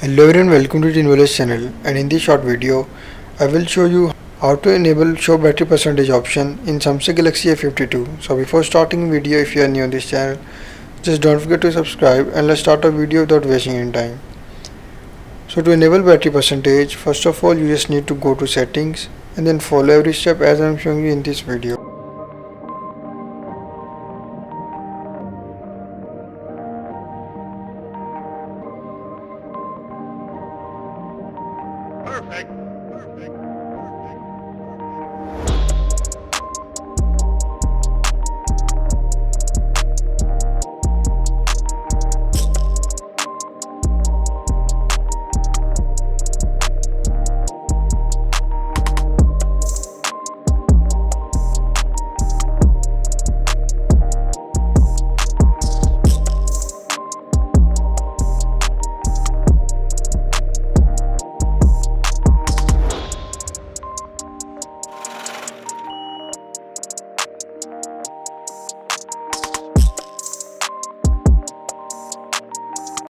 Hello everyone, welcome to the Knowledge channel, and in this short video I will show you how to enable show battery percentage option in Samsung Galaxy A52. So before starting video, if you are new on this channel, just don't forget to subscribe and let's start our video without wasting any time. So to enable battery percentage, first of all you just need to go to settings and then follow every step as I am showing you in this video. Perfect.